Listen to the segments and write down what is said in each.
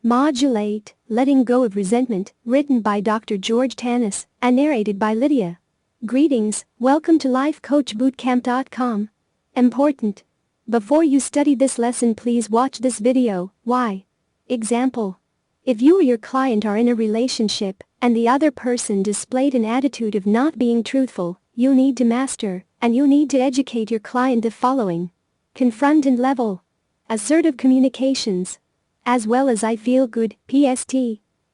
Modulate, Letting Go of Resentment, written by Dr. George Tanis, and narrated by Lydia. Greetings, welcome to lifecoachbootcamp.com. Important. Before you study this lesson, please watch this video. Why? Example. If you or your client are in a relationship, and the other person displayed an attitude of not being truthful, you'll need to master, and you'll need to educate your client the following. Confront and level. Assertive communications. As well as I feel good, PST.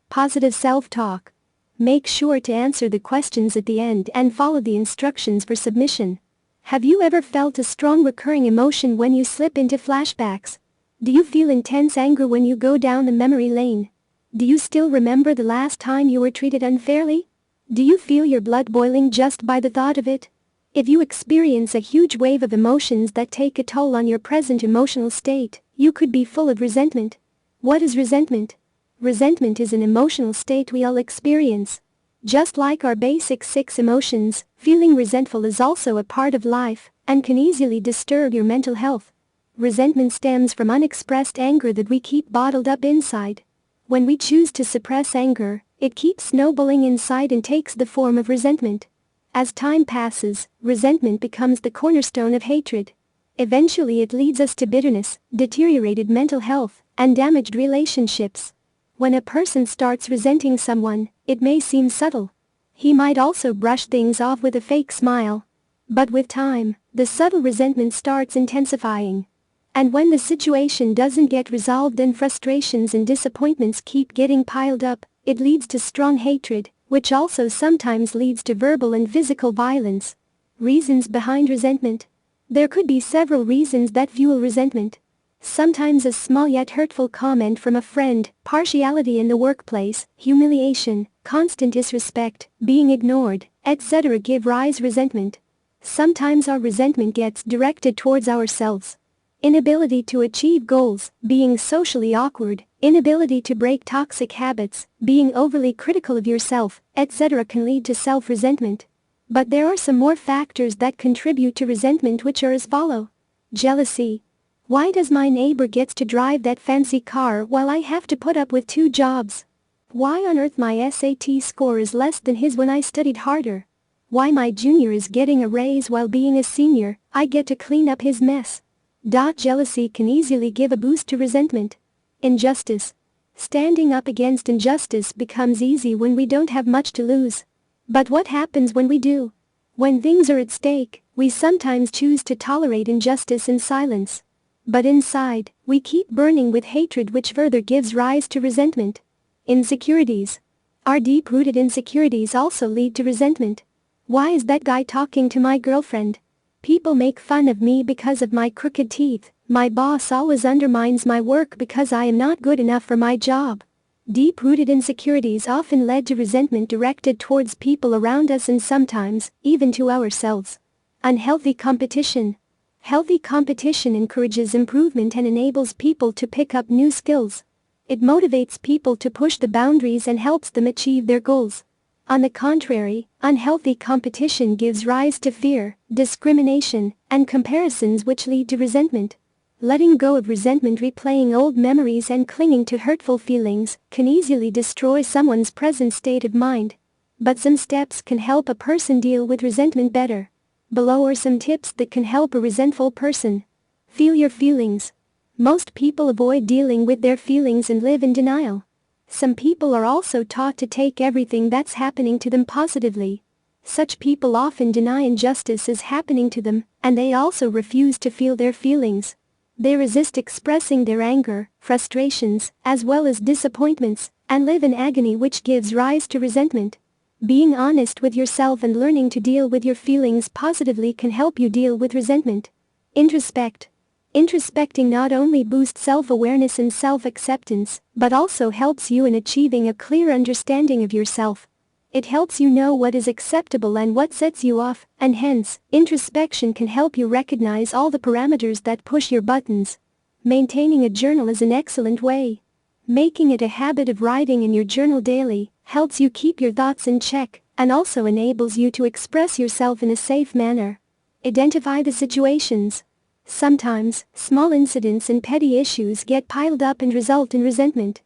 Positive self-talk. Make sure to answer the questions at the end and follow the instructions for submission. Have you ever felt a strong recurring emotion when you slip into flashbacks? Do you feel intense anger when you go down the memory lane? Do you still remember the last time you were treated unfairly? Do you feel your blood boiling just by the thought of it? If you experience a huge wave of emotions that take a toll on your present emotional state, you could be full of resentment. What is resentment? Resentment is an emotional state we all experience. Just like our basic 6 emotions, feeling resentful is also a part of life and can easily disturb your mental health. Resentment stems from unexpressed anger that we keep bottled up inside. When we choose to suppress anger, it keeps snowballing inside and takes the form of resentment. As time passes, resentment becomes the cornerstone of hatred. Eventually it leads us to bitterness, deteriorated mental health, and damaged relationships. When a person starts resenting someone, it may seem subtle. He might also brush things off with a fake smile. But with time, the subtle resentment starts intensifying. And when the situation doesn't get resolved and frustrations and disappointments keep getting piled up, it leads to strong hatred, which also sometimes leads to verbal and physical violence. Reasons behind resentment. There could be several reasons that fuel resentment. Sometimes a small yet hurtful comment from a friend, partiality in the workplace, humiliation, constant disrespect, being ignored, etc. give rise resentment. Sometimes our resentment gets directed towards ourselves. Inability to achieve goals, being socially awkward, inability to break toxic habits, being overly critical of yourself, etc. can lead to self-resentment. But there are some more factors that contribute to resentment, which are as follow. Jealousy. Why does my neighbor gets to drive that fancy car while I have to put up with 2 jobs? Why on earth my SAT score is less than his when I studied harder? Why my junior is getting a raise while being a senior, I get to clean up his mess? Jealousy can easily give a boost to resentment. Injustice. Standing up against injustice becomes easy when we don't have much to lose. But what happens when we do? When things are at stake, we sometimes choose to tolerate injustice in silence. But inside, we keep burning with hatred, which further gives rise to resentment. Insecurities. Our deep-rooted insecurities also lead to resentment. Why is that guy talking to my girlfriend? People make fun of me because of my crooked teeth. My boss always undermines my work because I am not good enough for my job. Deep-rooted insecurities often led to resentment directed towards people around us and sometimes, even to ourselves. Unhealthy competition. Healthy competition encourages improvement and enables people to pick up new skills. It motivates people to push the boundaries and helps them achieve their goals. On the contrary, unhealthy competition gives rise to fear, discrimination, and comparisons, which lead to resentment. Letting go of resentment, replaying old memories and clinging to hurtful feelings, can easily destroy someone's present state of mind. But some steps can help a person deal with resentment better. Below are some tips that can help a resentful person. Feel your feelings. Most people avoid dealing with their feelings and live in denial. Some people are also taught to take everything that's happening to them positively. Such people often deny injustice is happening to them, and they also refuse to feel their feelings. They resist expressing their anger, frustrations, as well as disappointments, and live in agony, which gives rise to resentment. Being honest with yourself and learning to deal with your feelings positively can help you deal with resentment. Introspect. Introspecting not only boosts self-awareness and self-acceptance, but also helps you in achieving a clear understanding of yourself. It helps you know what is acceptable and what sets you off, and hence, introspection can help you recognize all the parameters that push your buttons. Maintaining a journal is an excellent way. Making it a habit of writing in your journal daily helps you keep your thoughts in check and also enables you to express yourself in a safe manner. Identify the situations. Sometimes, small incidents and petty issues get piled up and result in resentment.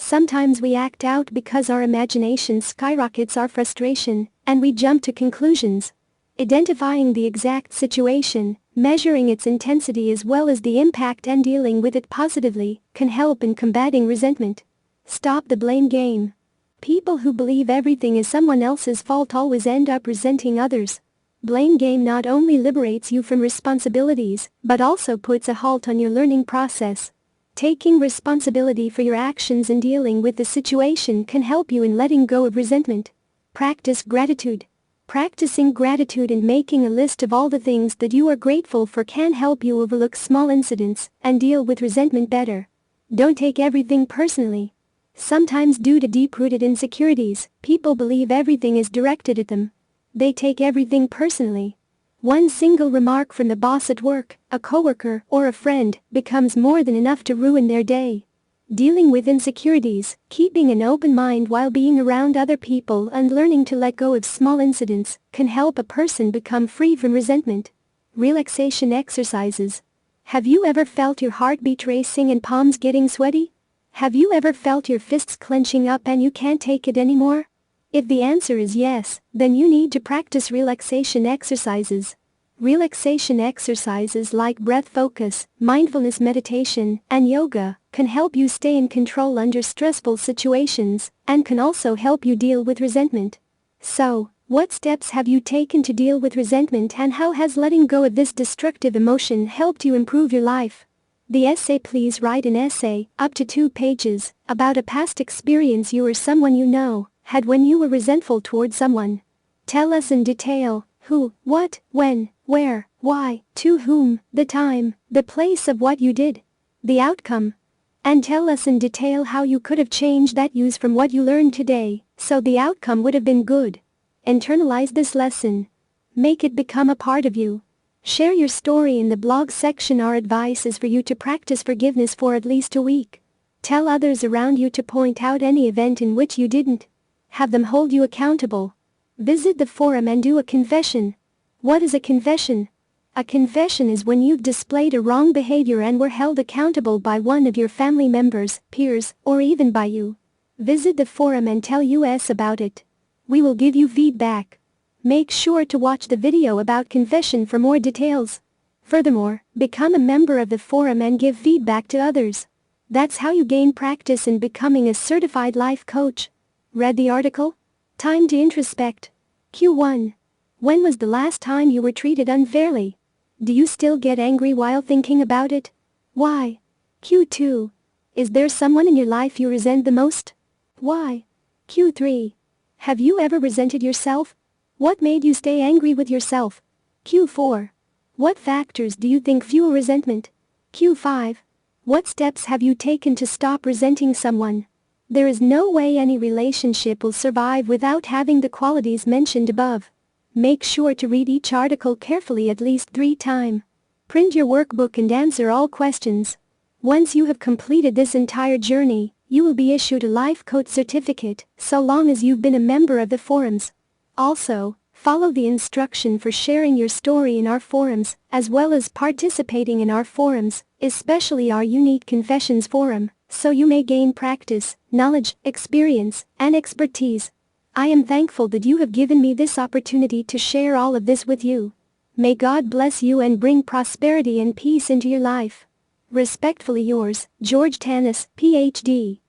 Sometimes we act out because our imagination skyrockets our frustration, and we jump to conclusions. Identifying the exact situation, measuring its intensity as well as the impact and dealing with it positively, can help in combating resentment. Stop the blame game. People who believe everything is someone else's fault always end up resenting others. Blame game not only liberates you from responsibilities, but also puts a halt on your learning process. Taking responsibility for your actions and dealing with the situation can help you in letting go of resentment. Practice gratitude. Practicing gratitude and making a list of all the things that you are grateful for can help you overlook small incidents and deal with resentment better. Don't take everything personally. Sometimes due to deep-rooted insecurities, people believe everything is directed at them. They take everything personally. One single remark from the boss at work, a coworker, or a friend becomes more than enough to ruin their day. Dealing with insecurities, keeping an open mind while being around other people and learning to let go of small incidents can help a person become free from resentment. Relaxation exercises. Have you ever felt your heartbeat racing and palms getting sweaty? Have you ever felt your fists clenching up and you can't take it anymore? If the answer is yes, then you need to practice relaxation exercises. Relaxation exercises like breath focus, mindfulness meditation, and yoga can help you stay in control under stressful situations and can also help you deal with resentment. So, what steps have you taken to deal with resentment and how has letting go of this destructive emotion helped you improve your life? The essay. Please write an essay, up to 2 pages, about a past experience you or someone you know had when you were resentful toward someone. Tell us in detail who, what, when, where, why, to whom, the time, the place of what you did, the outcome. And tell us in detail how you could have changed that use from what you learned today, so the outcome would have been good. Internalize this lesson. Make it become a part of you. Share your story in the blog section. Our advice is for you to practice forgiveness for at least a week. Tell others around you to point out any event in which you didn't. Have them hold you accountable. Visit the forum and do a confession. What is a confession? A confession is when you've displayed a wrong behavior and were held accountable by one of your family members, peers, or even by you. Visit the forum and tell us about it. We will give you feedback. Make sure to watch the video about confession for more details. Furthermore, become a member of the forum and give feedback to others. That's how you gain practice in becoming a certified life coach. Read the article? Time to introspect. Q1. When was the last time you were treated unfairly? Do you still get angry while thinking about it? Why? Q2. Is there someone in your life you resent the most? Why? Q3. Have you ever resented yourself? What made you stay angry with yourself? Q4. What factors do you think fuel resentment? Q5. What steps have you taken to stop resenting someone? There is no way any relationship will survive without having the qualities mentioned above. Make sure to read each article carefully at least 3 times. Print your workbook and answer all questions. Once you have completed this entire journey, you will be issued a life coach certificate, so long as you've been a member of the forums. Also, follow the instruction for sharing your story in our forums, as well as participating in our forums, especially our unique confessions forum, so you may gain practice, knowledge, experience, and expertise. I am thankful that you have given me this opportunity to share all of this with you. May God bless you and bring prosperity and peace into your life. Respectfully yours, George Tanis, Ph.D.